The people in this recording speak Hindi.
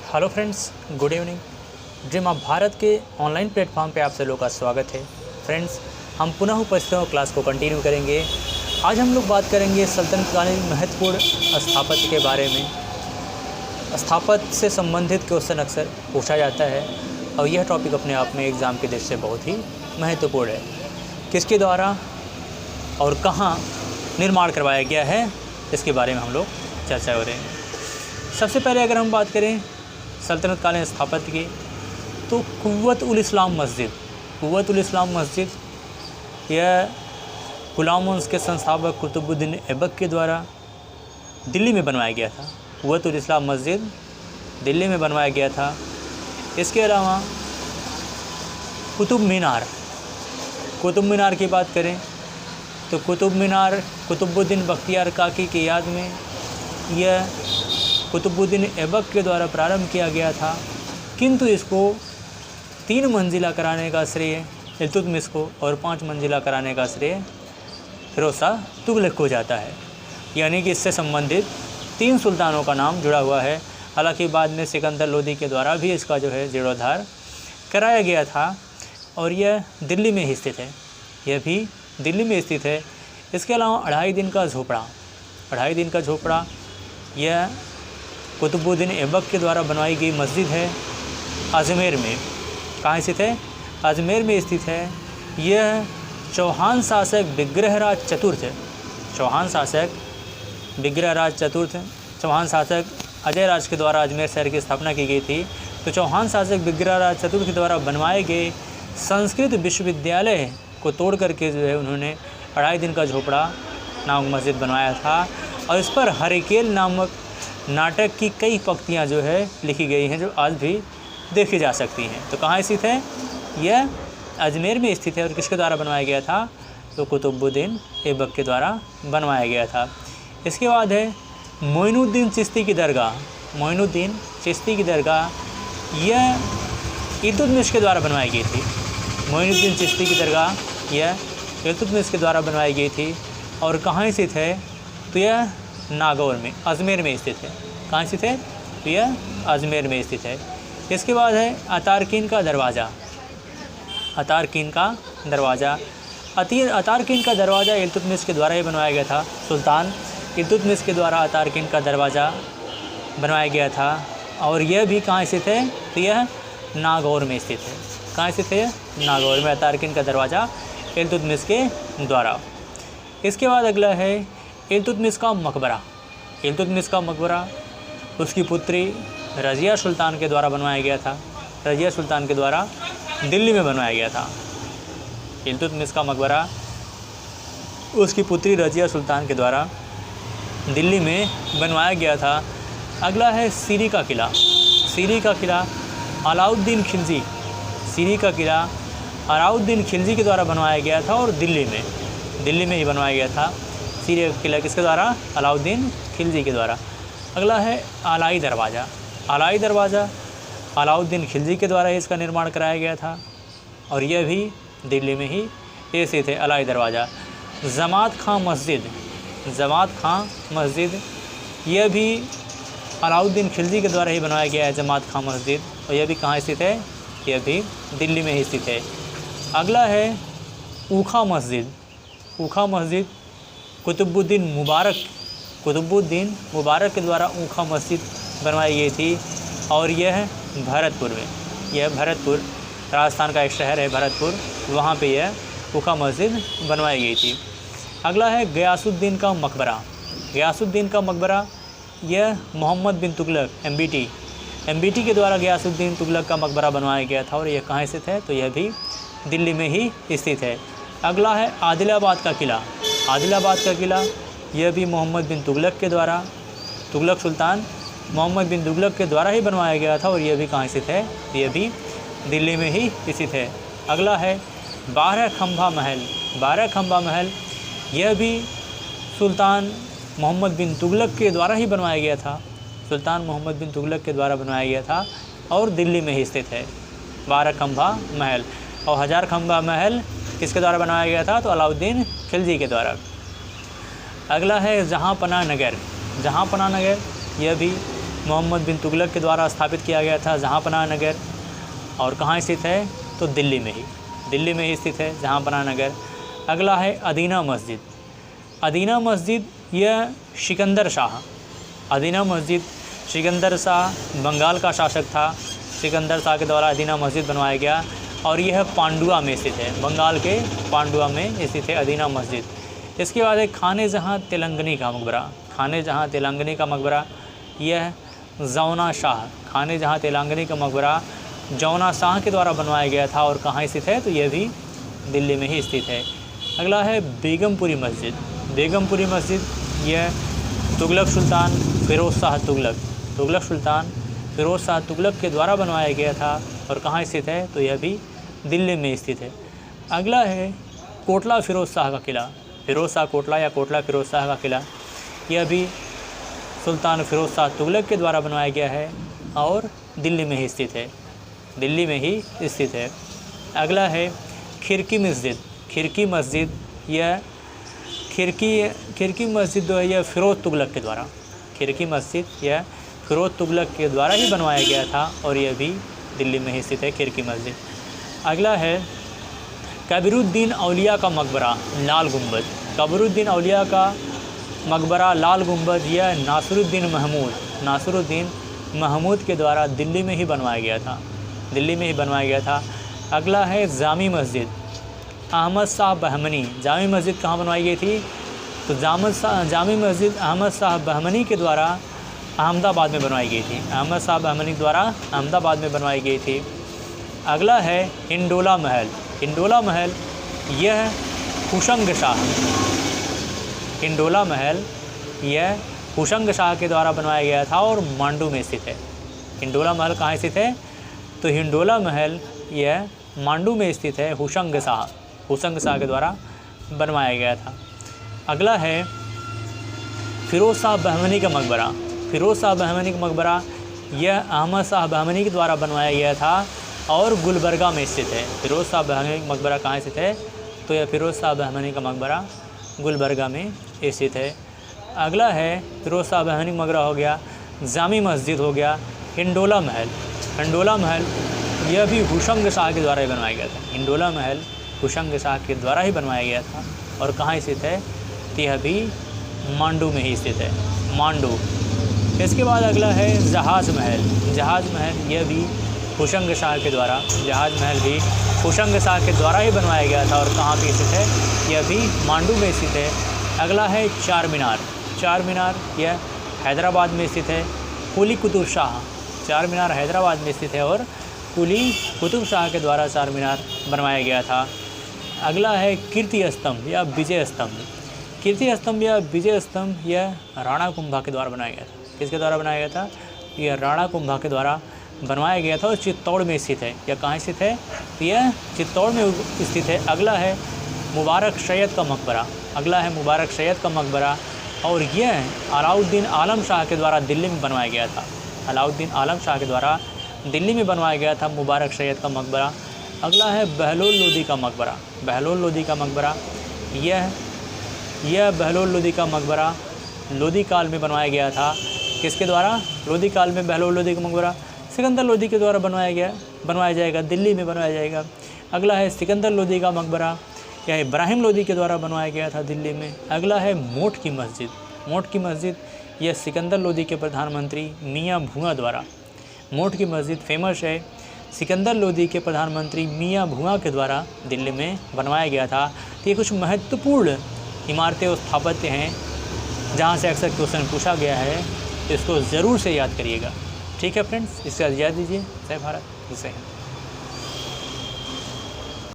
Hello friends, good evening. Dream of Bharat के ऑनलाइन प्लेटफॉर्म पे आप सभी लोगों का स्वागत है। फ्रेंड्स, हम पुनः उपस्थित हैं, क्लास को कंटिन्यू करेंगे। आज हम लोग बात करेंगे सल्तनतकालीन महत्वपूर्ण स्थापत्य के बारे में। स्थापत्य से संबंधित क्वेश्चन अक्सर पूछा जाता है और यह टॉपिक अपने आप में एग्ज़ाम के दृष्टि से बहुत ही महत्वपूर्ण है। किसके द्वारा और कहाँ निर्माण करवाया गया है, इसके बारे में हम लोग चर्चा करेंगे। सबसे पहले अगर हम बात करें सल्तनतकालीन स्थापत्य की, तो कुव्वत-उल-इस्लाम मस्जिद यह गुलाम वंश के संस्थापक कुतुबुद्दीन ऐबक के द्वारा दिल्ली में बनवाया गया था। कुव्वत-उल-इस्लाम मस्जिद दिल्ली में बनवाया गया था। इसके अलावा कुतुब मीनार की बात करें तो कुतुब मीनार कुतुबुद्दीन बख्तियार काकी की याद में यह कुतुबुद्दीन ऐबक के द्वारा प्रारंभ किया गया था, किंतु इसको 3 मंजिला कराने का श्रेय इल्तुतमिश को और 5 मंजिला कराने का श्रेय फिरोज शाह तुगलक को जाता है। यानी कि इससे संबंधित 3 सुल्तानों का नाम जुड़ा हुआ है। हालांकि बाद में सिकंदर लोदी के द्वारा भी इसका जीर्णोद्धार कराया गया था और यह दिल्ली में ही स्थित है। यह भी दिल्ली में स्थित है। इसके अलावा 2.5 दिन का झोपड़ा यह कुतुबुद्दीन ऐबक के द्वारा बनवाई गई मस्जिद है, अजमेर में। कहाँ स्थित है? अजमेर में स्थित है। यह चौहान शासक विग्रहराज चतुर्थ अजय राज के द्वारा अजमेर शहर की स्थापना की गई थी। तो चौहान शासक विग्रहराज चतुर्थ के द्वारा बनवाए गए संस्कृत विश्वविद्यालय को तोड़ करके उन्होंने 2.5 दिन का झोपड़ा नामक मस्जिद बनवाया था और इस पर हरिकेल नामक नाटक की कई पंक्तियाँ लिखी गई हैं, जो आज भी देखी जा सकती हैं। तो कहाँ स्थित है? यह अजमेर में स्थित है। और किसके द्वारा बनवाया गया था? तो कुतुबुद्दीन ऐबक के द्वारा बनवाया गया था। इसके बाद है मोइनुद्दीन चिश्ती की दरगाह। यह इल्तुतमिश के द्वारा बनवाई गई थी। मोइनुद्दीन चिश्ती की दरगाह यह इल्तुतमिश के द्वारा बनवाई गई थी। और कहाँ स्थित है? तो यह नागौर में, अजमेर में स्थित है। कहाँ स्थित है? तो यह अजमेर में स्थित है। इसके बाद है अतारकीन का दरवाज़ा इल्तुतमिश के द्वारा ही बनवाया गया था। सुल्तान इल्तुतमिश के द्वारा अतारकीन का दरवाज़ा बनवाया गया था और यह भी कहाँ स्थित है? तो यह नागौर में स्थित है। कहाँ स्थित है? नागौर में अतारकीन का दरवाज़ा इल्तुतमिश के द्वारा। इसके बाद अगला है इल्तुतमिश का मकबरा उसकी पुत्री रज़िया सुल्तान के द्वारा बनवाया गया था। रज़िया सुल्तान के द्वारा दिल्ली में बनवाया गया था। इल्तुतमिश का मकबरा उसकी पुत्री रज़िया सुल्तान के द्वारा दिल्ली में बनवाया गया था। अगला है सीरी का किला अलाउद्दीन खिलजी के द्वारा बनवाया गया था और दिल्ली में ही बनवाया गया था। सीरी का किला किसके द्वारा? अलाउद्दीन खिलजी के द्वारा। अगला है आलाई दरवाज़ा अलाउद्दीन खिलजी के द्वारा इसका निर्माण कराया गया था और यह भी दिल्ली में ही स्थित है। आलाई दरवाज़ा। जमात खां मस्जिद यह भी अलाउद्दीन खिलजी के द्वारा ही बनवाया गया है। जमात खां मस्जिद, और यह भी कहाँ स्थित है? यह भी दिल्ली में ही स्थित है। अगला है ऊखा मस्जिद कुतुबुद्दीन मुबारक के द्वारा ऊखा मस्जिद बनवाई गई थी और यह भरतपुर राजस्थान का एक शहर है भरतपुर, वहाँ पे यह ऊखा मस्जिद बनवाई गई थी। अगला है गयासुद्दीन का मकबरा यह मोहम्मद बिन तुगलक MBT के द्वारा गयासुद्दीन तुगलक का मकबरा बनवाया गया था और यह कहाँ स्थित है? तो यह भी दिल्ली में ही स्थित है। अगला है आदिलाबाद का किला यह भी मोहम्मद बिन तुगलक के द्वारा, तुगलक सुल्तान मोहम्मद बिन तुगलक के द्वारा ही बनवाया गया था और यह भी कहाँ स्थित है? यह भी दिल्ली में ही स्थित है। अगला है 12 खंभा महल यह भी सुल्तान मोहम्मद बिन तुगलक के द्वारा ही बनवाया गया था। और दिल्ली में ही स्थित है 12 खंभा महल। और 1000 खंभा महल किसके द्वारा बनवाया गया था? तो अलाउद्दीन खिलजी के द्वारा। अगला है जहाँपनाह नगर यह भी मोहम्मद बिन तुगलक के द्वारा स्थापित किया गया था जहाँपनाह नगर। और कहाँ स्थित है, तो दिल्ली में ही स्थित है जहाँपनाह नगर। अगला है अदीना मस्जिद। अदीना मस्जिद यह सिकंदर शाह बंगाल का शासक था। सिकंदर शाह के द्वारा अदीना मस्जिद बनवाया गया और यह पांडुआ में स्थित है, बंगाल के पांडुआ में स्थित है अदीना मस्जिद। इसके बाद है खाने जहाँ तेलंगनी का मकबरा। यह जौना शाह के द्वारा बनवाया गया था और कहाँ स्थित है, तो यह भी दिल्ली में ही स्थित है। अगला है बेगमपुरी मस्जिद। यह तुगलक सुल्तान फ़िरोज़ शाह तुगलक के द्वारा बनवाया गया था और कहाँ स्थित है, तो यह भी दिल्ली में स्थित है। अगला है कोटला फ़िरोज़ शाह का किला, कोटला फ़िरोज़ शाह का किला। यह भी सुल्तान फ़िरोज़ शाह तुगलक के द्वारा बनवाया गया है और दिल्ली में ही स्थित है। अगला है खिरकी मस्जिद। यह खिरकी मस्जिद जो है यह फ़िरोज़ तुगलक के द्वारा ही बनवाया गया था और यह भी दिल्ली में ही स्थित है खिरकी मस्जिद। अगला है कबीरुद्दीन औलिया का मकबरा लाल गुंबद। यह नासिरुद्दीन महमूद के द्वारा दिल्ली में ही बनवाया गया था। अगला है जामी मस्जिद अहमद शाह बहमनी। जामी मस्जिद कहाँ बनवाई गई थी, तो जामी मस्जिद अहमद शाह बहमनी के द्वारा अहमदाबाद में बनवाई गई थी। अगला है हिंडोला महल। यह हुशंग शाह के द्वारा बनवाया गया था और मांडू में स्थित है। हिंडोला महल कहाँ स्थित है, तो हिंडोला महल यह मांडू में स्थित है, हुशंग शाह के द्वारा बनवाया गया था। अगला है फ़िरोज़ शाह बहमनी का मकबरा। यह अहमद शाह बहमनी के द्वारा बनवाया गया था और गुलबर्गा में स्थित है। फ़िरोज़ शाह बहमनी का मकबरा कहाँ स्थित है, तो यह फ़िरोज़ शाह बहमनी का मकबरा गुलबर्गा में स्थित है। अगला है फ़िरोज़ शाह बहमनी का मकबरा हो गया, जामी मस्जिद हो गया। हिंडोला महल यह भी हुशंग शाह के द्वारा ही बनवाया गया था। हिंडोला महल हुशंग शाह के द्वारा ही बनवाया गया था और कहाँ स्थित है, तो यह भी मांडू में ही स्थित है, मांडू। इसके बाद अगला है जहाज़ महल। यह भी हुशंग शाह के द्वारा ही बनवाया गया था और कहाँ पे स्थित है, यह भी मांडू में स्थित है। अगला है चार मीनार। यह हैदराबाद में स्थित है। कुली कुतुब शाह, चार मीनार हैदराबाद में स्थित है और कुली कुतुब शाह के द्वारा चार मीनार बनवाया गया था। अगला है कीर्ति स्तंभ या विजय स्तंभ। यह राणा कुंभा के द्वारा बनाया गया था। किसके द्वारा बनाया गया था, यह राणा कुंभा के द्वारा बनवाया गया था और चित्तौड़ में स्थित है। यह कहाँ स्थित है, तो यह चित्तौड़ में स्थित है। अगला है मुबारक सैयद का मकबरा और यह अलाउद्दीन आलम शाह के द्वारा दिल्ली में बनवाया गया था। मुबारक सैयद का मकबरा। अगला है बहलोल लोदी का मकबरा। यह बहलोल लोदी का मकबरा लोदी काल में बनवाया गया था। किसके द्वारा, लोदी काल में बहलोल लोदी का मकबरा सिकंदर लोदी के द्वारा बनवाया जाएगा, दिल्ली में बनवाया जाएगा। अगला है सिकंदर लोदी का मकबरा, यह इब्राहिम लोदी के द्वारा बनवाया गया था दिल्ली में। अगला है मोट की मस्जिद, यह सिकंदर लोदी के प्रधानमंत्री मियाँ भुआ द्वारा, मोट की मस्जिद फेमस है, सिकंदर लोदी के प्रधानमंत्री मियाँ भुआ के द्वारा दिल्ली में बनवाया गया था। तो ये कुछ महत्वपूर्ण इमारतें और स्थापत्य हैं जहाँ से अक्सर क्वेश्चन पूछा गया है, इसको ज़रूर से याद करिएगा। ठीक है फ्रेंड्स, इससे याद दीजिए। जय भारत, जय हिंद।